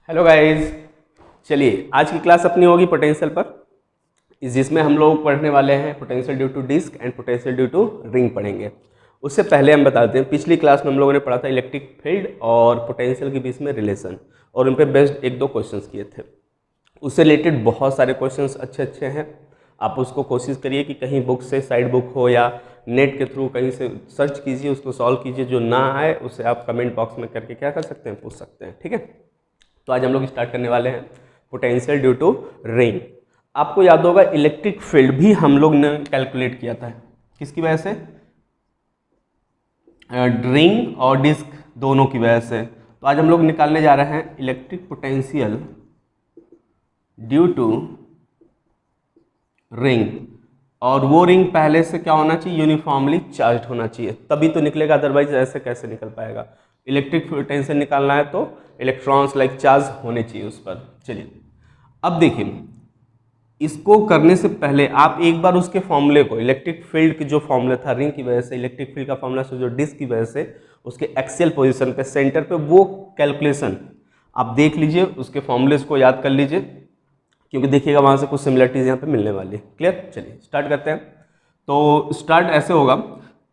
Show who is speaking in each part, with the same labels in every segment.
Speaker 1: Hello guys, चलिए आज की क्लास अपनी होगी पोटेंशियल पर, जिसमें हम लोग पढ़ने वाले हैं potential due to disc and potential due to ring पढ़ेंगे। उससे पहले हम बताते हैं, पिछली क्लास में हम लोगों ने पढ़ा था इलेक्ट्रिक फील्ड और पोटेंशियल के बीच में रिलेशन, और उन पर बेस्ड एक दो क्वेश्चंस किए थे। उससे रिलेटेड बहुत सारे क्वेश्चंस अच्छे अच्छे हैं। आप उसको कोशिश करिए कि कहीं बुक से, साइड बुक हो या नेट के थ्रू कहीं से सर्च कीजिए, उसको सॉल्व कीजिए। जो ना आए उसे आप कमेंट बॉक्स में करके क्या कर सकते हैं, पूछ सकते हैं। ठीक है, तो आज हम लोग स्टार्ट करने वाले हैं पोटेंशियल ड्यू टू रिंग। आपको याद होगा इलेक्ट्रिक फील्ड भी हम लोग ने कैलकुलेट किया था, किसकी वजह से? रिंग और डिस्क दोनों की वजह से। तो आज हम लोग निकालने जा रहे हैं electric potential due to ring, और वो रिंग पहले से क्या होना चाहिए, यूनिफॉर्मली चार्ज होना चाहिए, तभी तो निकलेगा, अदरवाइज ऐसे कैसे निकल पाएगा। इलेक्ट्रिक पोटेंशियल निकालना है तो इलेक्ट्रॉन्स लाइक चार्ज होने चाहिए उस पर। चलिए अब देखिए, इसको करने से पहले आप एक बार उसके फॉर्मूले को, इलेक्ट्रिक फील्ड की जो फॉर्मूला था रिंग की वजह से, इलेक्ट्रिक फील्ड का फॉर्मूला जो डिस्क की वजह से, उसके एक्सियल पोजीशन पे, सेंटर पे, वो कैलकुलेशन आप देख लीजिए, उसके फॉर्मूलेज को याद कर लीजिए, क्योंकि देखिएगा वहाँ से कुछ सिमिलरिटीज यहाँ पे मिलने वाली है। क्लियर? चलिए स्टार्ट करते हैं। तो स्टार्ट ऐसे होगा,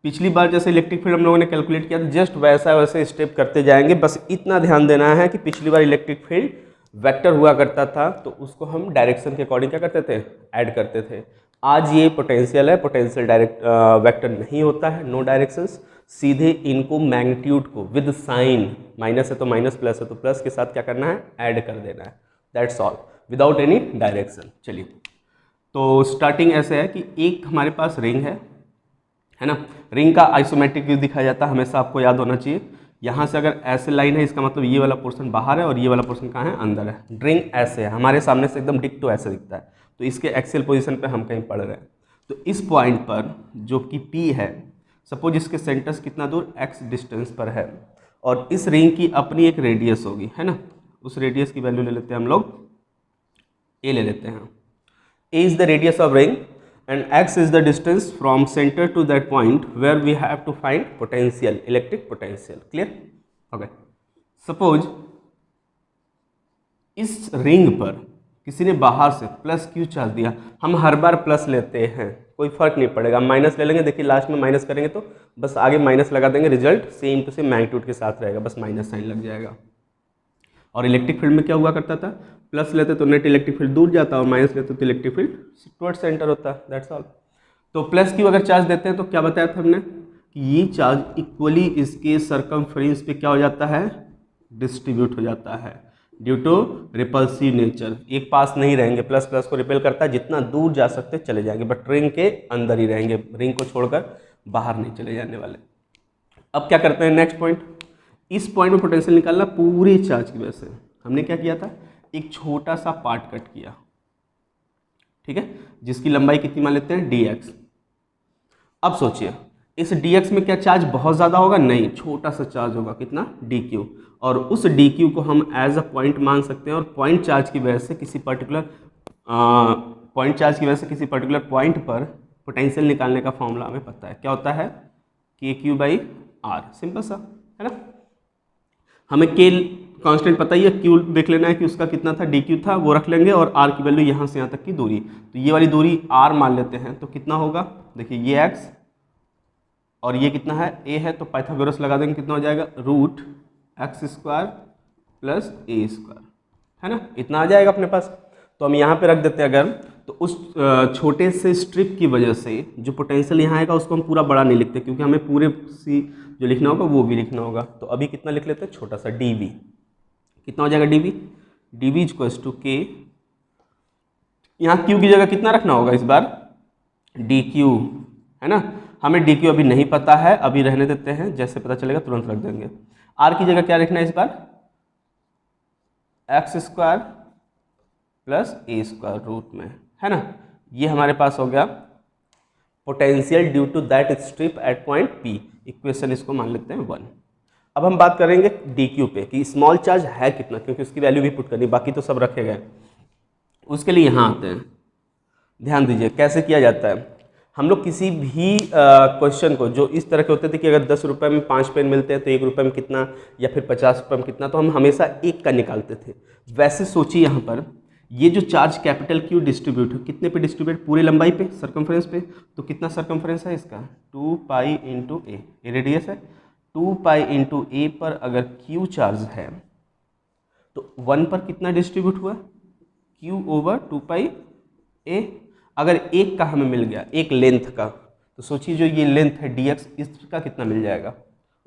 Speaker 1: पिछली बार जैसे इलेक्ट्रिक फील्ड हम लोगों ने कैलकुलेट किया था, जस्ट वैसा वैसे स्टेप करते जाएंगे। बस इतना ध्यान देना है कि पिछली बार इलेक्ट्रिक फील्ड वेक्टर हुआ करता था, तो उसको हम डायरेक्शन के अकॉर्डिंग क्या करते थे, ऐड करते थे। आज ये पोटेंशियल है, पोटेंशियल डायरेक्ट वेक्टर नहीं होता है, नो डायरेक्शंस, सीधे इनको मैग्नीट्यूड को विद साइन, माइनस है तो माइनस, प्लस है तो प्लस के साथ क्या करना है, ऐड कर देना है। That's all, without any direction. चलिए, तो स्टार्टिंग ऐसे है कि एक हमारे पास रिंग है ना। रिंग का आइसोमेट्रिक व्यू दिखाया जाता है, हमेशा आपको याद होना चाहिए। यहाँ से अगर ऐसे लाइन है, इसका मतलब ये वाला पोर्शन बाहर है और ये वाला पोर्शन कहाँ है, अंदर है। रिंग ऐसे है, हमारे सामने से एकदम डिक्टो ऐसे दिखता है, तो इसके एक्सियल पोजीशन पे हम कहीं पढ़ रहे हैं। तो इस पॉइंट पर जो कि P है, सपोज इसके सेंटर से कितना दूर, x डिस्टेंस पर है, और इस रिंग की अपनी एक रेडियस होगी, है ना। उस रेडियस की वैल्यू ले लेते हैं हम लोग, a ले लेते हैं। a is the radius of ring and x is the distance from center to that point where we have to find potential, electric potential. Clear? Okay. Suppose इस रिंग पर किसी ने बाहर से प्लस क्यू चार्ज दिया, हम हर बार plus लेते हैं, कोई फर्क नहीं पड़ेगा, माइनस ले लेंगे। देखिए लास्ट में माइनस करेंगे तो बस आगे माइनस लगा देंगे, result same to same magnitude के साथ रहेगा, बस माइनस साइन लग जाएगा। और इलेक्ट्रिक फील्ड में क्या हुआ करता था, प्लस लेते तो नेट इलेक्ट्रिक फील्ड दूर जाता और माइनस लेते तो इलेक्ट्रिक फील्ड टुवर्ड सेंटर होता। That's all. तो प्लस क्यू अगर चार्ज देते हैं तो क्या बताया था हमने कि ये चार्ज इक्वली इसके सरकमफ्रेंस पे क्या हो जाता है, डिस्ट्रीब्यूट हो जाता है, ड्यू टू रिपल्सिव नेचर। एक पास नहीं रहेंगे, प्लस प्लस को रिपेल करता है, जितना दूर जा सकते चले जाएंगे, बट रिंग के अंदर ही रहेंगे, रिंग को छोड़कर बाहर नहीं चले जाने वाले। अब क्या करते हैं, नेक्स्ट पॉइंट, इस पॉइंट में पोटेंशियल निकालना पूरे चार्ज की वजह से। हमने क्या किया था, एक छोटा सा पार्ट कट किया, ठीक है, जिसकी लंबाई कितनी मान लेते हैं, dx। अब सोचिए इस dx में क्या चार्ज बहुत ज़्यादा होगा, नहीं, छोटा सा चार्ज होगा, कितना, dq, और उस dq को हम एज अ पॉइंट मान सकते हैं, और पॉइंट चार्ज की वजह से किसी पर्टिकुलर पॉइंट पर पोटेंशियल निकालने का फॉर्मूला हमें पता है, क्या होता है, KQ/R। सिंपल सा है ना। हमें के कांस्टेंट पता ही है, क्यू देख लेना है कि उसका कितना था, DQ था, वो रख लेंगे, और R की वैल्यू यहाँ से यहाँ तक की दूरी, तो ये वाली दूरी R मान लेते हैं, तो कितना होगा, देखिए ये x और ये कितना है, a है, तो पाइथागोरस लगा देंगे, कितना हो जाएगा, √x² + a², है ना, इतना आ जाएगा अपने पास। तो हम यहाँ पे रख देते हैं अगर, तो उस छोटे से स्ट्रिप की वजह से जो पोटेंशियल यहाँ आएगा उसको हम पूरा बड़ा नहीं लिखते, क्योंकि हमें पूरे सी जो लिखना होगा वो भी लिखना होगा। तो अभी कितना लिख लेते हैं, छोटा सा dv, कितना हो जाएगा dv = k, यहाँ q की जगह कितना रखना होगा इस बार, dq, है ना। हमें dq अभी नहीं पता है, अभी रहने देते हैं, जैसे पता चलेगा तुरंत रख देंगे। r की जगह क्या रखना है इस बार, x² + a² रूट में, है ना। ये हमारे पास हो गया potential due to that strip at point P। Equation इसको मान लेते हैं 1। अब हम बात करेंगे dq पे कि स्मॉल चार्ज है कितना, क्योंकि उसकी वैल्यू भी पुट करनी, बाकी तो सब रखे गए। उसके लिए यहाँ आते हैं, ध्यान दीजिए कैसे किया जाता है। हम लोग किसी भी क्वेश्चन को जो इस तरह के होते थे कि अगर 10 रुपये में 5 पेन मिलते हैं तो 1 रुपये में कितना, या फिर 50 रुपये में कितना, तो हम हमेशा एक का निकालते थे। वैसे सोचिए यहाँ पर ये जो चार्ज कैपिटल क्यू डिस्ट्रीब्यूट है, कितने पे डिस्ट्रीब्यूट, पूरी लंबाई पे, सर्कमफ्रेंस पे। तो कितना सर्कमफ्रेंस है इसका, 2 पाई इंटू ए, रेडियस है 2 पाई इंटू ए पर अगर क्यू चार्ज है तो 1 पर कितना डिस्ट्रीब्यूट हुआ, क्यू ओवर 2 पाई ए। अगर एक का हमें मिल गया, एक लेंथ का, तो सोचिए जो ये लेंथ है डी एक्स, इसका कितना मिल जाएगा,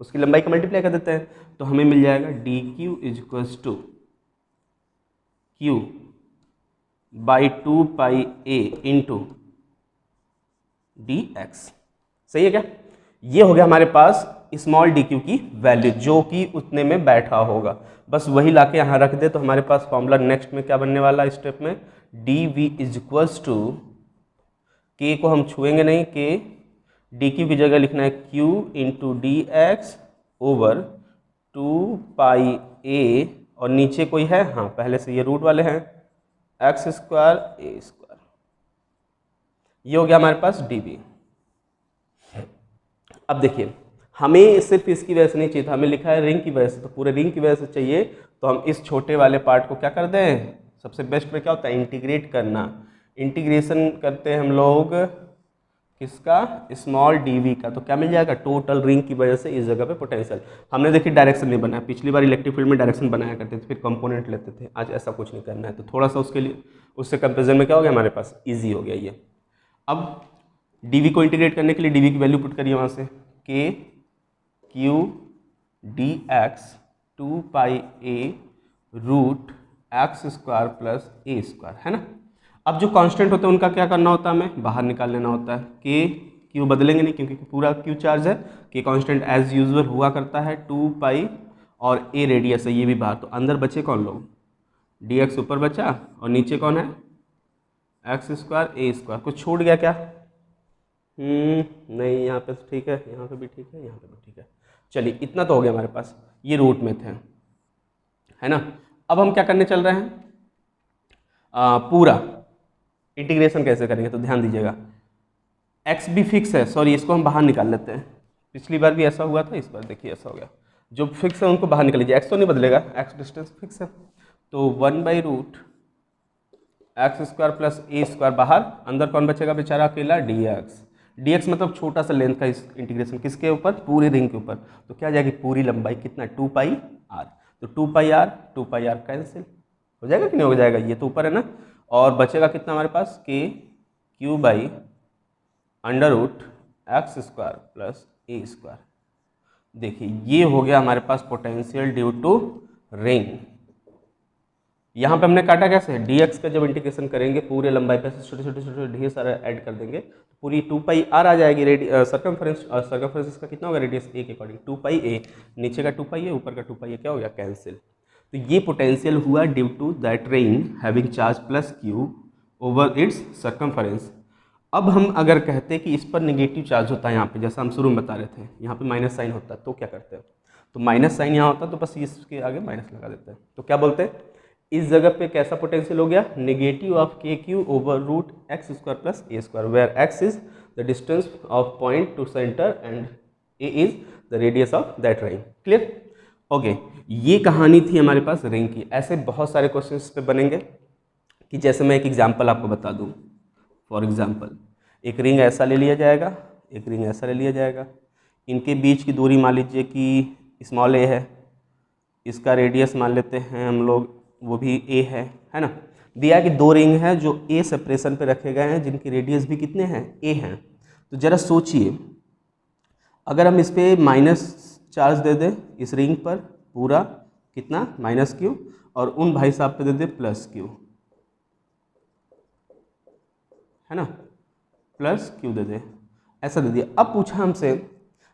Speaker 1: उसकी लंबाई का मल्टीप्लाई कर देते हैं तो हमें मिल जाएगा d q is equals to q by 2 pi a into d x. सही है क्या? ये हो गया हमारे पास स्मॉल डी क्यू की वैल्यू, जो कि उतने में बैठा होगा। बस वही लाके यहाँ रख दे तो हमारे पास फॉर्मूला नेक्स्ट में क्या बनने वाला है स्टेप में, d we is equals to, के को हम छुएंगे नहीं, के डी क्यू की जगह लिखना है Q into d x over 2 pi ए, और नीचे कोई है, हाँ पहले से ये रूट वाले हैं, एक्स स्क्वायर ए स्क्वायर। ये हो गया हमारे पास डी वी। अब देखिए हमें सिर्फ इसकी वजह से नहीं चाहिए था, हमें लिखा है रिंग की वजह से, तो पूरे रिंग की वजह से चाहिए, तो हम इस छोटे वाले पार्ट को क्या कर दें, सबसे बेस्ट में क्या होता है इंटीग्रेट करना। इंटीग्रेशन करते हैं हम लोग किसका, स्मॉल डी वी का, तो क्या मिल जाएगा, टोटल रिंग की वजह से इस जगह पे पोटेंशियल। हमने देखिए डायरेक्शन नहीं बनाया, पिछली बार इलेक्ट्रिक फील्ड में डायरेक्शन बनाया करते थे, फिर कंपोनेंट लेते थे, आज ऐसा कुछ नहीं करना है, तो थोड़ा सा उसके लिए उससे कंपेरिजन में क्या हो गया हमारे पास, ईजी हो गया ये। अब डी वी को इंटीग्रेट करने के लिए डी वी की वैल्यू पुट करिए वहाँ से, के क्यू डी एक्स 2 पाई ए रूट एक्स स्क्वायर प्लस ए स्क्वायर, है ना। अब जो कांस्टेंट होते हैं उनका क्या करना होता है, हमें बाहर निकाल लेना होता है। के क्यू बदलेंगे नहीं क्योंकि पूरा क्यू चार्ज है, के कांस्टेंट एज यूजुअल हुआ करता है 2 पाई, और ए रेडियस है ये भी बाहर, तो अंदर बचे कौन लोग, डी एक्स ऊपर बचा और नीचे कौन है, एक्स स्क्वायर ए स्क्वायर। कुछ छूट गया क्या, नहीं, यहाँ पे ठीक है, यहाँ पे भी ठीक है, यहाँ पे भी ठीक है। चलिए इतना तो हो गया हमारे पास, ये रूट में थे, है ना। अब हम क्या करने चल रहे हैं, पूरा इंटीग्रेशन कैसे करेंगे, तो ध्यान दीजिएगा x भी फिक्स है, सॉरी इसको हम बाहर निकाल लेते हैं, पिछली बार भी ऐसा हुआ था, इस बार देखिए ऐसा हो गया, जो फिक्स है उनको बाहर निकाल लीजिए, x तो नहीं बदलेगा, x डिस्टेंस फिक्स है, तो 1 by root x square plus A square बाहर, अंदर कौन बचेगा बेचारा अकेला, डी एक्स। डी एक्स मतलब छोटा सा लेंथ का इंटीग्रेशन, किसके ऊपर, पूरे रिंग के ऊपर, तो क्या जाएगी पूरी लंबाई कितना, 2 पाई आर, तो 2 पाई आर कैंसिल हो जाएगा कि नहीं हो जाएगा, ये तो ऊपर है ना, और बचेगा कितना हमारे पास, k q by under root x square plus A square. देखिए ये हो गया हमारे पास पोटेंशियल ड्यू टू रिंग। यहाँ पे हमने काटा कैसे, डी एक्स का जब इंटीग्रेशन करेंगे पूरे लंबाई पे छोटे छोटे ढेर सारे ऐड कर देंगे तो पूरी 2 पाई आर आ जाएगी, सर्कमफ्रेंस इसका कितना होगा, रेडियस ए के अकॉर्डिंग 2 पाई ए, नीचे का 2 पाई ए, ऊपर का 2 पाई ए, क्या हो गया कैंसिल। तो ये पोटेंशियल हुआ due to that ring having charge plus q over its circumference. अब हम अगर कहते हैं कि इस पर नेगेटिव चार्ज होता है यहाँ पे, जैसा हम शुरू में बता रहे थे, यहाँ पे माइनस साइन होता है, तो क्या करते हैं, तो माइनस साइन यहाँ होता है तो बस इसके आगे माइनस लगा देते हैं, तो क्या बोलते हैं इस जगह पे कैसा पोटेंशियल हो गया, negative of k Q over root x square plus A square, where x is the distance of point to centre and a is the radius of that ring. Clear, okay. ये कहानी थी हमारे पास ring की। ऐसे बहुत सारे question इस पे बनेंगे कि जैसे मैं एक एग्जाम्पल आपको बता दूँ, फॉर एग्जाम्पल एक रिंग ऐसा ले लिया जाएगा, एक रिंग ऐसा ले लिया जाएगा, इनके बीच की दूरी मान लीजिए कि स्मॉल ए है, इसका रेडियस मान लेते हैं हम लोग वो भी ए है ना। दिया कि दो रिंग है जो ए सेपरेशन पे रखे गए हैं, जिनकी रेडियस भी कितने हैं, ए हैं। तो जरा सोचिए अगर हम इस पर माइनस चार्ज दे दें इस रिंग पर, पूरा कितना माइनस क्यू, और उन भाई साहब पे दे दें प्लस क्यू, है ना, प्लस क्यू दे दें, ऐसा दे दिया। अब पूछा हमसे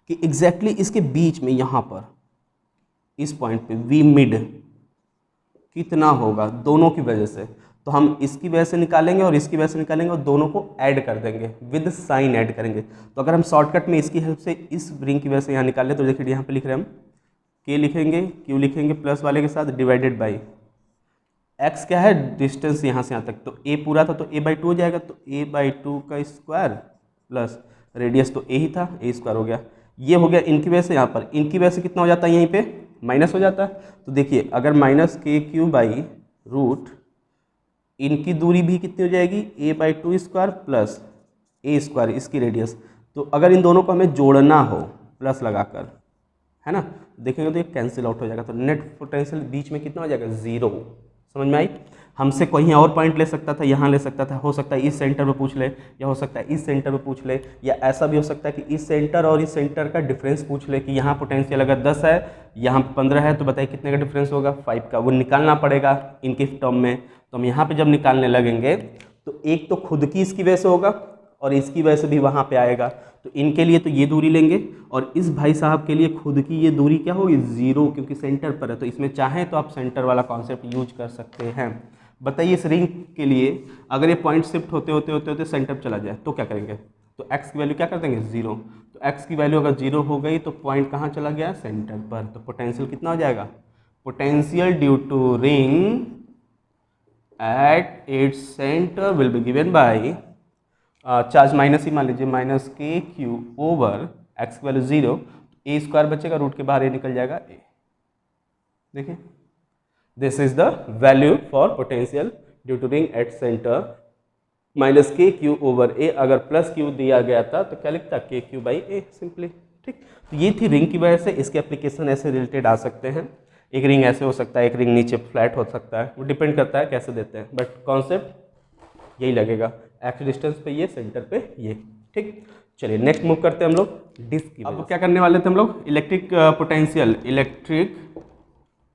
Speaker 1: कि एग्जैक्टली इसके बीच में यहाँ पर इस पॉइंट पे वी मिड कितना होगा दोनों की वजह से, तो हम इसकी वजह से निकालेंगे और इसकी वजह से निकालेंगे और दोनों को ऐड कर देंगे, विद साइन ऐड करेंगे। तो अगर हम शॉर्टकट में इसकी हेल्प से इस रिंग की वजह से यहाँ निकाल लें तो देखिए यहाँ पे लिख रहे हैं हम के लिखेंगे, क्यू लिखेंगे प्लस वाले के साथ डिवाइडेड बाई एक्स क्या है डिस्टेंस यहाँ से यहाँ तक, तो ए पूरा था तो a/2 हो जाएगा, तो a/2 का स्क्वायर प्लस रेडियस तो ए ही था, ए स्क्वायर हो गया। ये हो गया इनकी वजह से, यहाँ पर इनकी वजह से कितना हो जाता है, यहीं पे माइनस हो जाता है। तो देखिए अगर minus K q by root, इनकी दूरी भी कितनी हो जाएगी, A by two square plus A square इसकी रेडियस। तो अगर इन दोनों को हमें जोड़ना हो प्लस लगाकर, है ना, देखेंगे तो ये कैंसिल आउट हो जाएगा। तो नेट पोटेंशियल बीच में कितना हो जाएगा, जीरो। समझ में आई। हमसे कहीं और पॉइंट ले सकता था, यहाँ ले सकता था, हो सकता है इस सेंटर पे पूछ ले, या हो सकता है इस सेंटर पे पूछ ले, या ऐसा भी हो सकता है कि इस सेंटर और इस सेंटर का डिफरेंस पूछ ले कि यहाँ पोटेंशियल अगर 10 है, यहाँ 15 है, तो बताइए कितने का डिफरेंस होगा, 5 का। वो निकालना पड़ेगा इनके टर्म में। तो हम यहाँ पे जब निकालने लगेंगे तो एक तो खुद की इसकी वजह से होगा और इसकी वजह से भी वहाँ पे आएगा। तो इनके लिए तो ये दूरी लेंगे और इस भाई साहब के लिए खुद की ये दूरी क्या होगी, जीरो, क्योंकि सेंटर पर है। तो इसमें चाहें तो आप सेंटर वाला कॉन्सेप्ट यूज कर सकते हैं। बताइए इस रिंग के लिए अगर ये पॉइंट शिफ्ट होते होते होते होते सेंटर पर चला जाए तो क्या करेंगे, तो x की वैल्यू क्या कर देंगे, जीरो। तो x की वैल्यू अगर जीरो हो गई तो पॉइंट कहाँ चला गया, सेंटर पर। तो पोटेंशियल कितना हो जाएगा, potential due to ring at its centre will be given by charge minus ही मान लीजिए, minus K Q over X की वैल्यू जीरो, ए स्क्वायर बचेगा, रूट के बाहर ए निकल जाएगा ए। देखिए this is the value for potential due to ring at centre, minus K Q over A. अगर प्लस क्यू दिया गया था तो क्या लिखता, के क्यू बाई ए सिंपली। ठीक, तो ये थी रिंग की वजह से। इसके एप्लीकेशन ऐसे रिलेटेड आ सकते हैं। एक रिंग ऐसे हो सकता है, एक रिंग नीचे फ्लैट हो सकता है, वो डिपेंड करता है कैसे देते हैं, बट कॉन्सेप्ट यही लगेगा, एक्स डिस्टेंस पे ये, सेंटर पे ये। ठीक, चलिए नेक्स्ट मूव करते हैं हम लोग डिस्क की। अब क्या करने वाले थे हम लोग, electric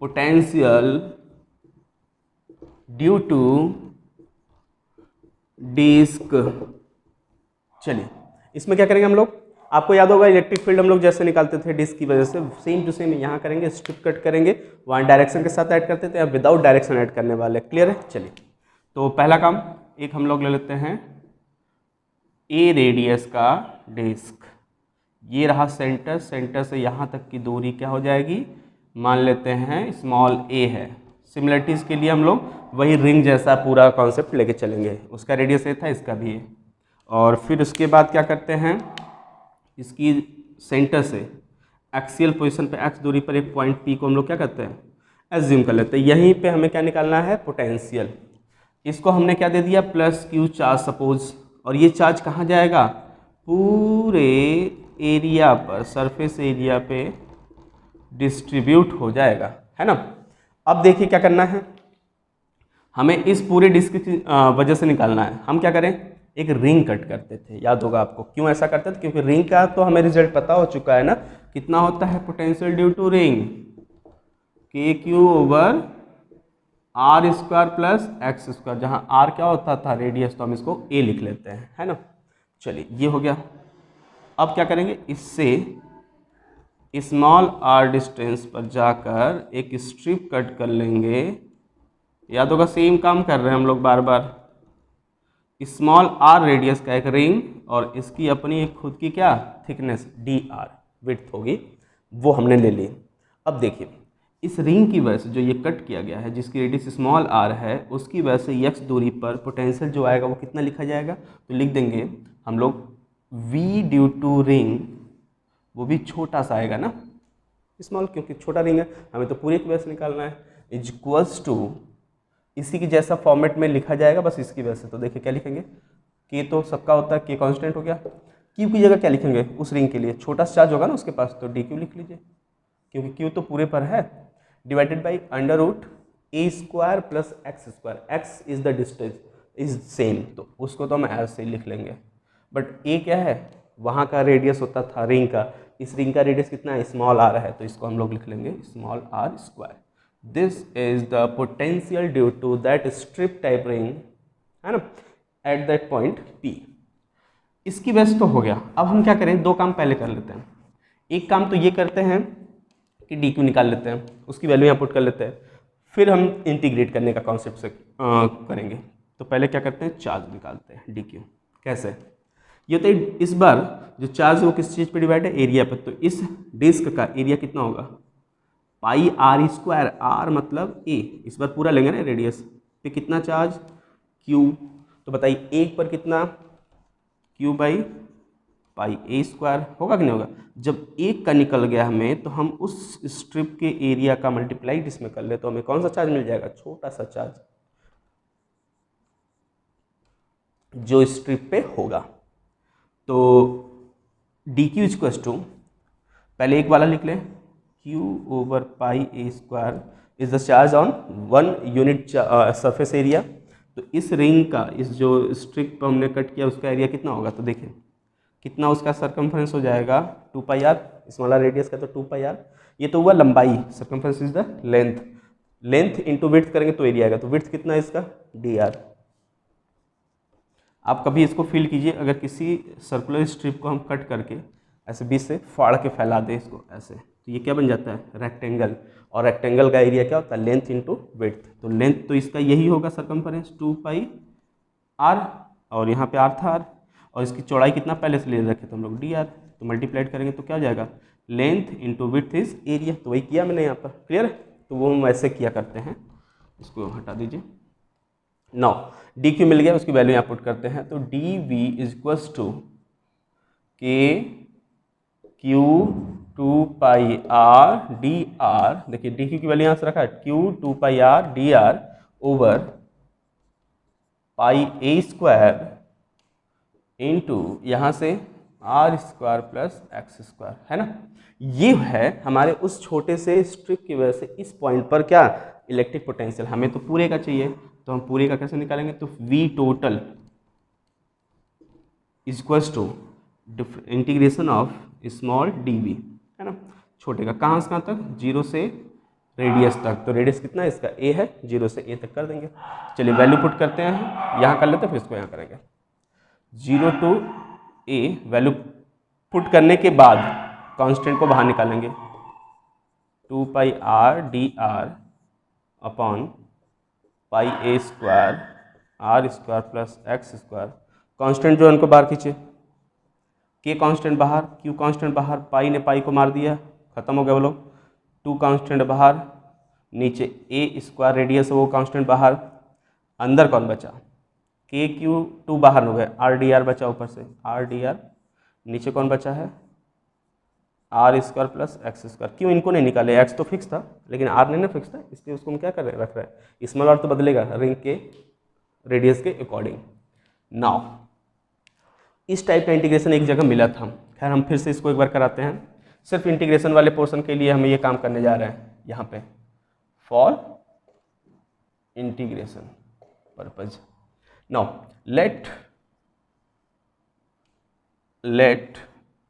Speaker 1: potential due to disc. चलिए इसमें क्या करेंगे हम लोग, आपको याद होगा इलेक्ट्रिक फील्ड हम लोग जैसे निकालते थे डिस्क की वजह से, सेम टू सेम यहाँ करेंगे, स्ट्रिप कट करेंगे, वहाँ डायरेक्शन के साथ ऐड करते थे, अब विदाउट डायरेक्शन ऐड करने वाले। क्लियर है। चलिए तो पहला काम एक हम लोग ले लेते हैं, ए रेडियस का डिस्क, ये रहा सेंटर, सेंटर से यहाँ तक की दूरी क्या हो जाएगी, मान लेते हैं स्मॉल ए है। सिमिलरिटीज़ के लिए हम लोग वही रिंग जैसा पूरा कॉन्सेप्ट लेके चलेंगे, उसका रेडियस ए था, इसका भी है। और फिर उसके बाद क्या करते हैं, इसकी सेंटर से एक्सियल पोजीशन पे एक्स दूरी पर एक पॉइंट पी को हम लोग क्या करते हैं, एज्यूम कर लेते हैं। यहीं पे हमें क्या निकालना है, पोटेंशियल। इसको हमने क्या दे दिया, प्लस क्यू चार्ज सपोज, और ये चार्ज कहाँ जाएगा, पूरे एरिया पर, सरफेस एरिया पे डिस्ट्रीब्यूट हो जाएगा, है ना। अब देखिए क्या करना है, हमें इस पूरे डिस्क की वजह से निकालना है। हम क्या करें, एक रिंग कट करते थे, याद होगा आपको। क्यों ऐसा करते थे, क्योंकि रिंग का तो हमें रिजल्ट पता हो चुका है ना, कितना होता है potential due to ring, k Q over r square plus x square, जहाँ आर क्या होता था, रेडियस, तो हम इसको ए लिख लेते हैं, है ना। चलिए ये हो गया। अब क्या करेंगे, इससे स्मॉल आर डिस्टेंस पर जाकर एक स्ट्रिप कट कर लेंगे। याद होगा सेम काम कर रहे हैं हम लोग बार बार। स्मॉल आर रेडियस का एक रिंग और इसकी अपनी एक खुद की क्या थिकनेस, डी आर विड्थ होगी, वो हमने ले ली। अब देखिए इस रिंग की वजह से जो ये कट किया गया है, जिसकी रेडियस स्मॉल आर है, उसकी वजह से एक्स दूरी पर पोटेंशियल जो आएगा वो कितना लिखा जाएगा, तो लिख देंगे हम लोग v ड्यू टू रिंग, वो भी छोटा सा आएगा ना, स्मॉल, क्योंकि छोटा रिंग है, हमें तो पूरे की वजह से निकालना है, इज इक्वल्स टू, इसी की जैसा फॉर्मेट में लिखा जाएगा बस इसकी वजह से। तो देखिए क्या लिखेंगे, के तो सबका होता है, के कांस्टेंट हो गया, क्यू की जगह क्या लिखेंगे, उस रिंग के लिए छोटा सा चार्ज होगा ना उसके पास, तो डी क्यू लिख लीजिए, क्योंकि क्यू तो पूरे पर है, divided by under root a square plus x square, x is the distance is same, तो उसको तो हम ऐसे ही लिख लेंगे। बट ए क्या है, वहाँ का रेडियस होता था रिंग का, इस रिंग का रेडियस कितना है, स्मॉल आर है, तो इसको हम लोग लिख लेंगे small r square. This is the potential due to that strip type ring, है ना, एट दैट पॉइंट पी। इसकी वजह से तो हो गया। अब हम क्या करें, दो काम पहले कर लेते हैं। एक काम तो ये करते हैं कि डी क्यू निकाल लेते हैं, उसकी वैल्यू यहाँ पुट कर लेते हैं, फिर हम इंटीग्रेट करने का कॉन्सेप्ट से करेंगे। तो पहले क्या करते हैं, चार्ज निकालते हैं डी क्यू। कैसे, ये तो इस बार जो चार्ज है वो किस चीज़ पे डिवाइड है, एरिया पर। तो इस डिस्क का एरिया कितना होगा, पाई आर स्क्वायर, आर मतलब ए, इस बार पूरा लेंगे ना रेडियस पे, कितना चार्ज क्यू, तो बताइए एक पर कितना, Q by pi A square, होगा कि नहीं होगा। जब एक का निकल गया हमें तो हम उस स्ट्रिप के एरिया का मल्टीप्लाई इसमें कर ले तो हमें कौन सा चार्ज मिल जाएगा, छोटा सा चार्ज जो स्ट्रिप पे होगा। तो डी क्यू इक्वल टू, पहले एक वाला लिख लें, Q over pi A square is the charge on 1 unit surface area. तो इस रिंग का, इस जो स्ट्रिप पर हमने कट किया उसका एरिया कितना होगा, तो देखिए कितना उसका सरकमफ्रेंस हो जाएगा 2 पाई आर, इस वाला रेडियस का तो 2 पाई आर, ये तो हुआ लंबाई, circumference is the length, length into width करेंगे तो एरिया आएगा, तो विड्थ कितना है इसका डी आर। आप कभी इसको फील कीजिए, अगर किसी सर्कुलर स्ट्रिप को हम कट करके ऐसे बीच से फाड़ के फैला दें इसको ऐसे, तो ये क्या बन जाता है, रेक्टेंगल। और रेक्टेंगल का एरिया क्या होता है, लेंथ इंटू विड्थ। तो लेंथ तो इसका यही होगा सरकमफ्रेंस 2 पाई आर, और यहाँ पे आर था आर, और इसकी चौड़ाई कितना पहले से ले रखे थे हम लोग डी आर, तो मल्टीप्लाइड करेंगे तो क्या हो जाएगा, length into width is area. तो वही किया मैंने यहाँ पर, क्लियर है। तो वो हम ऐसे किया करते हैं, इसको हटा दीजिए। नाउ डी क्यू मिल गया, उसकी वैल्यू यहाँ पुट करते हैं, तो D we is equals to K Q 2 pi R D R, देखिए डी क्यू की वैल्यू यहाँ से रखा है Q 2 pi R D R over pi A square into यहाँ से R square plus x square, है ना। ये है हमारे उस छोटे से स्ट्रिप की वजह से इस पॉइंट पर क्या इलेक्ट्रिक पोटेंशियल, हमें तो पूरे का चाहिए, तो हम पूरे का कैसे निकालेंगे, तो v total is equals to integration of small d v, है ना, छोटे का कहाँ से कहाँ तक, 0 से रेडियस तक। तो रेडियस कितना है इसका, ए है, 0 से ए तक कर देंगे। चलिए वैल्यू पुट करते हैं, यहाँ कर लेते हैं फिर इसको यहाँ करेंगे। 0 टू ए वैल्यू पुट करने के बाद कांस्टेंट को बाहर निकालेंगे, 2 pi R D R upon pi A square R square plus x square. Constant जो है उनको बाहर खींचे, के कांस्टेंट बाहर, क्यू कांस्टेंट बाहर, पाई ने पाई को मार दिया, खत्म हो गया वो लोग। 2 कांस्टेंट बाहर, नीचे ए स्क्वायर रेडियस है वो कांस्टेंट बाहर, अंदर कौन बचा, के क्यू 2 बाहर हो गए, आर डी आर बचा ऊपर से, आर डी आर, नीचे कौन बचा है r square plus x square. क्यों इनको नहीं निकाले, एक्स तो फिक्स था लेकिन आर नहीं ना फिक्स था, इसलिए उसको हम क्या कर रहे रख रहे हैं, स्मॉल आर तो बदलेगा रिंग के रेडियस के अकॉर्डिंग। नाउ इस टाइप का इंटीग्रेशन एक जगह मिला था, खैर हम फिर से इसको एक बार कराते हैं। सिर्फ इंटीग्रेशन वाले पोर्शन के लिए हम ये काम करने जा रहे हैं यहाँ पे, for integration purpose. Now let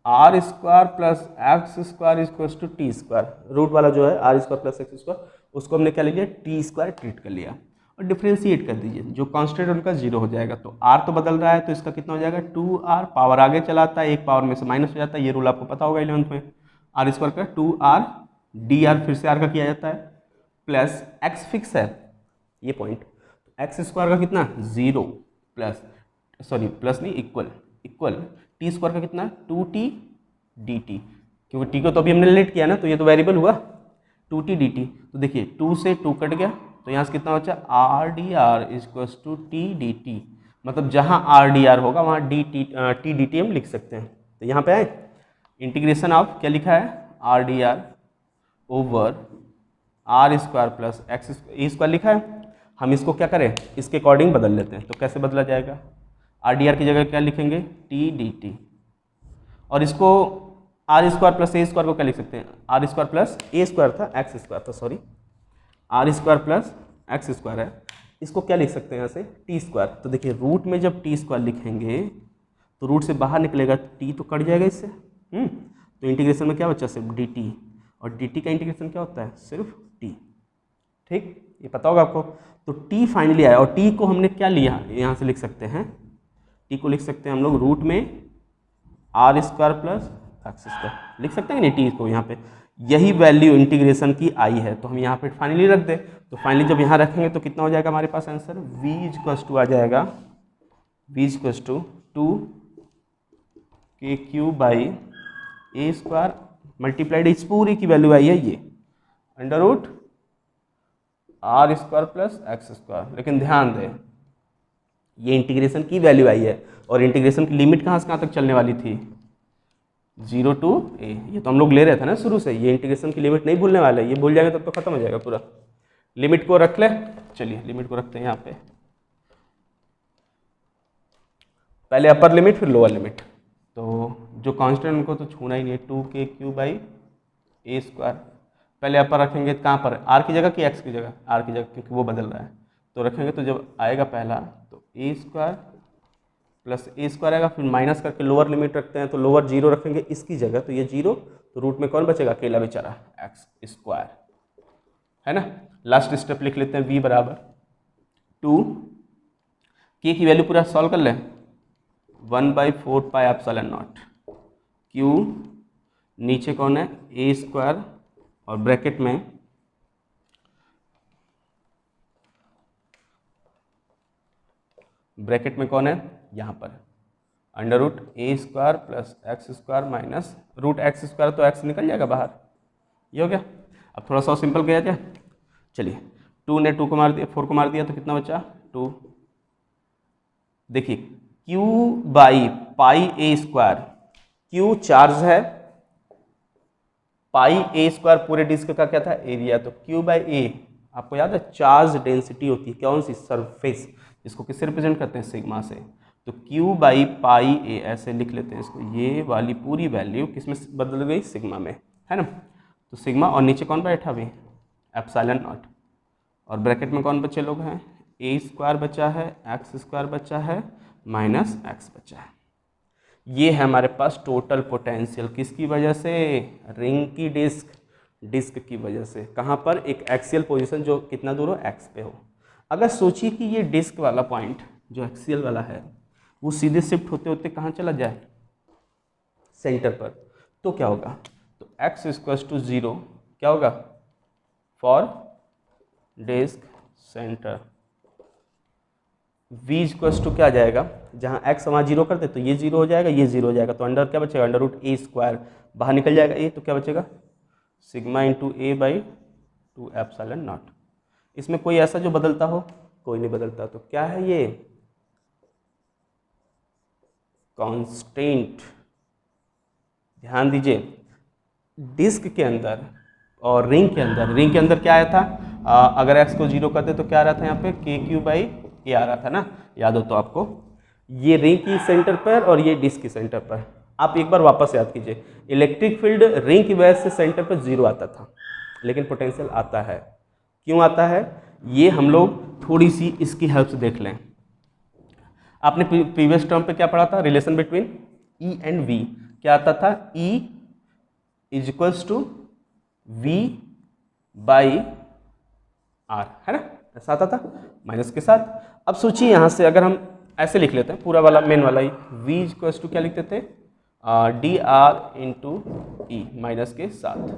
Speaker 1: r square plus x square equals to t square, root वाला जो है r square plus x square उसको हमने क्या ले लिया, टी स्क्वायर ट्रीट कर लिया, और डिफ्रेंशिएट कर दीजिए, जो कांस्टेंट उनका 0 हो जाएगा। तो आर तो बदल रहा है तो इसका कितना हो जाएगा 2r, पावर आगे चलाता है, एक पावर में से माइनस हो जाता है, ये रूल आपको पता होगा 11th में। आर स्क्वायर का 2r डी आर फिर से आर का किया जाता है, प्लस एक्स फिक्स है ये पॉइंट, एक्स स्क्वायर का कितना 0 प्लस, सॉरी प्लस नहीं इक्वल टी स्क्वायर का कितना 2t dt, क्योंकि टी को तो अभी हमने लेट किया ना, तो ये तो वेरिएबल हुआ 2t dt। तो देखिए 2 से 2 कट गया, तो यहाँ से कितना बचा r D r equals to t d t, मतलब जहाँ आर डी आर होगा वहाँ टी डी टी हम लिख सकते हैं। तो यहाँ पे आए इंटीग्रेशन ऑफ क्या लिखा है r D R over r square plus x square लिखा है, हम इसको क्या करें इसके अकॉर्डिंग बदल लेते हैं। तो कैसे बदला जाएगा, आर डी आर की जगह क्या लिखेंगे टी डी टी, और इसको आर स्क्वायर प्लस ए स्क्वायर को क्या लिख सकते हैं, आर स्क्वायर प्लस ए स्क्वायर था एक्स स्क्वायर था, sorry r square plus x square है, इसको क्या लिख सकते हैं यहाँ से टी स्क्वायर। तो देखिए रूट में जब टी स्क्वायर लिखेंगे तो रूट से बाहर निकलेगा, टी तो कट जाएगा इससे, तो इंटीग्रेशन में क्या बचा सिर्फ डी टी, और डी टी का इंटीग्रेशन क्या होता है सिर्फ टी, ठीक ये पता होगा आपको। तो टी फाइनली आया, और टी को हमने क्या लिया यहाँ से लिख सकते हैं, टी को लिख सकते हैं हम लोग रूट में r square plus x square लिख सकते हैं नहीं, टी को यहाँ पे यही वैल्यू इंटीग्रेशन की आई है, तो हम यहाँ पे फाइनली रख दें। तो फाइनली जब यहाँ रखेंगे तो कितना हो जाएगा हमारे पास आंसर, v इक्वल्स टू आ जाएगा v equals to 2 k q by a square multiplied, इस पूरी की वैल्यू आई है ये under root r square plus x square. लेकिन ध्यान दें ये इंटीग्रेशन की वैल्यू आई है, और इंटीग्रेशन की लिमिट कहाँ से कहाँ तक चलने वाली थी, 0 to a, ये तो हम लोग ले रहे थे ना शुरू से, ये इंटीग्रेशन की लिमिट नहीं भूलने वाले, ये भूल जाएंगे तब तो खत्म हो जाएगा पूरा। लिमिट को रख ले, चलिए लिमिट को रखते हैं यहाँ पे, पहले अपर लिमिट फिर लोअर लिमिट। तो जो कांस्टेंट उनको तो छूना ही नहीं है, 2k³ पहले अपर रखेंगे कहाँ पर, r की जगह कि x की जगह, r की जगह क्योंकि वो बदल रहा है, तो रखेंगे तो जब आएगा पहला तो a² प्लस a² आएगा, फिर माइनस करके लोअर लिमिट रखते हैं तो लोअर 0 रखेंगे इसकी जगह, तो ये 0, तो रूट में कौन बचेगा, अकेला बेचारा x², है ना। लास्ट स्टेप लिख लेते हैं, v बराबर 2k की वैल्यू पूरा सॉल्व कर लें, 1/4πε0 q, नीचे कौन है a² और ब्रैकेट में कौन है यहाँ पर √a² plus x² minus √x², तो x निकल जाएगा बाहर, ये हो गया। अब थोड़ा सा सिंपल किया जाए, चलिए 2 ने 2 को मार दिया, 4 को मार दिया, तो कितना बचा 2। देखिए q/πa², q चार्ज है, πa² पूरे डिस्क का क्या था, एरिया, तो q/a आपको याद है चार्ज डेंसिटी होती है, कौन सी, सरफेस, इसको किससे रिप्रेजेंट करते हैं, सिग्मा से, तो q/πa ऐसे लिख लेते हैं इसको, ये वाली पूरी वैल्यू किस में बदल गई, सिग्मा में, है ना। तो सिग्मा, और नीचे कौन बैठा अभी, ε0, और ब्रैकेट में कौन बचे लोग हैं, a² बचा है, x² बचा है, माइनस x बचा है। ये है हमारे पास टोटल पोटेंशियल, किसकी वजह से, रिंग की डिस्क की वजह से, कहाँ पर, एक एक्सियल पोजीशन जो कितना दूर हो, x पे हो। अगर सोचिए कि ये डिस्क वाला पॉइंट जो एक्सियल वाला है वो सीधे शिफ्ट होते होते कहाँ चला जाए, सेंटर पर, तो क्या होगा, तो x = 0 क्या होगा, फॉर डिस्क सेंटर, v = क्या आ जाएगा, जहाँ x वहाँ 0 करते तो ये 0 हो जाएगा, ये 0 हो जाएगा, तो अंडर क्या बचेगा, √a², बाहर निकल जाएगा ये, तो क्या बचेगा, सिग्मा × a/2ε0। इसमें कोई ऐसा जो बदलता हो, कोई नहीं बदलता, तो क्या है ये, कांस्टेंट। ध्यान दीजिए, डिस्क के अंदर और रिंग के अंदर क्या आया था, अगर x को 0 करते तो क्या आ रहा था यहाँ पे, k³ आ रहा था ना, याद हो तो आपको, ये रिंग की सेंटर पर और ये डिस्क की सेंटर पर। आप एक बार वापस याद कीजिए, इलेक्ट्रिक फील्ड रिंग की वजह से सेंटर पर 0 आता था, लेकिन पोटेंशियल आता है, क्यों आता है, ये हम लोग थोड़ी सी इसकी हेल्प से देख लें। आपने प्रीवियस टर्म पे क्या पढ़ा था, relation between E and V, क्या आता था, E = V/R, है ना, ऐसा आता था माइनस के साथ। अब सोचिए यहाँ से अगर हम ऐसे लिख लेते हैं पूरा वाला मेन वाला ही, V = क्या लिखते थे, dr × E माइनस के साथ,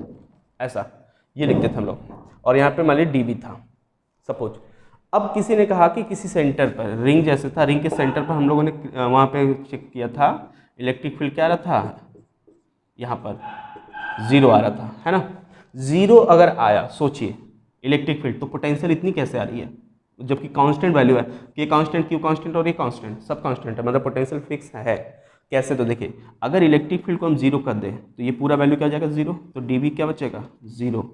Speaker 1: ऐसा ये लिखते थे हम लोग, और यहाँ पे मान लीजिए dV था सपोज। अब किसी ने कहा कि किसी सेंटर पर, रिंग जैसे था, रिंग के सेंटर पर हम लोगों ने वहाँ पे चेक किया था, इलेक्ट्रिक फील्ड क्या आ रहा था, यहाँ पर 0 आ रहा था, है ना। 0 अगर आया, सोचिए इलेक्ट्रिक फील्ड, तो पोटेंशियल इतनी कैसे आ रही है, जबकि कांस्टेंट वैल्यू है, कि कांस्टेंट, क्यू कांस्टेंट और ये कांस्टेंट, सब कांस्टेंट है, मतलब पोटेंशियल फिक्स है। कैसे, तो देखिए अगर इलेक्ट्रिक फील्ड को हम 0 कर दें तो ये पूरा वैल्यू क्या हो जाएगा, 0, तो dV क्या बचेगा, 0,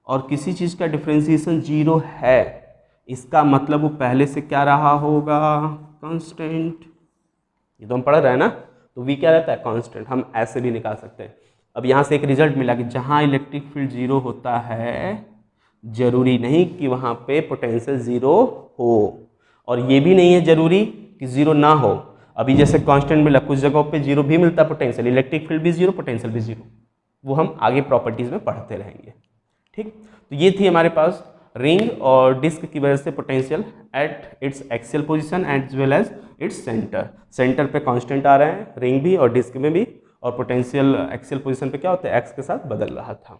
Speaker 1: और किसी चीज़ का डिफ्रेंसिएशन 0 है, इसका मतलब वो पहले से क्या रहा होगा, कांस्टेंट। ये तो हम पढ़ रहे हैं ना, तो V क्या रहता है, कांस्टेंट। हम ऐसे भी निकाल सकते हैं। अब यहाँ से एक रिजल्ट मिला कि जहाँ इलेक्ट्रिक फील्ड 0 होता है, जरूरी नहीं कि वहाँ पे पोटेंशियल 0 हो, और ये भी नहीं है जरूरी कि 0 ना हो। अभी जैसे कांस्टेंट मिला, कुछ जगहों पे 0 भी मिलता है पोटेंशियल, इलेक्ट्रिक फील्ड भी 0, पोटेंशियल भी 0, वो हम आगे प्रॉपर्टीज़ में पढ़ते रहेंगे। ठीक, तो ये थी हमारे पास रिंग और डिस्क की वजह से potential at its axial position as well as its centre. Centre पे कांस्टेंट आ रहे हैं, रिंग भी और डिस्क में भी, और पोटेंशियल एक्सियल पोजीशन पे क्या होता है, एक्स के साथ बदल रहा था।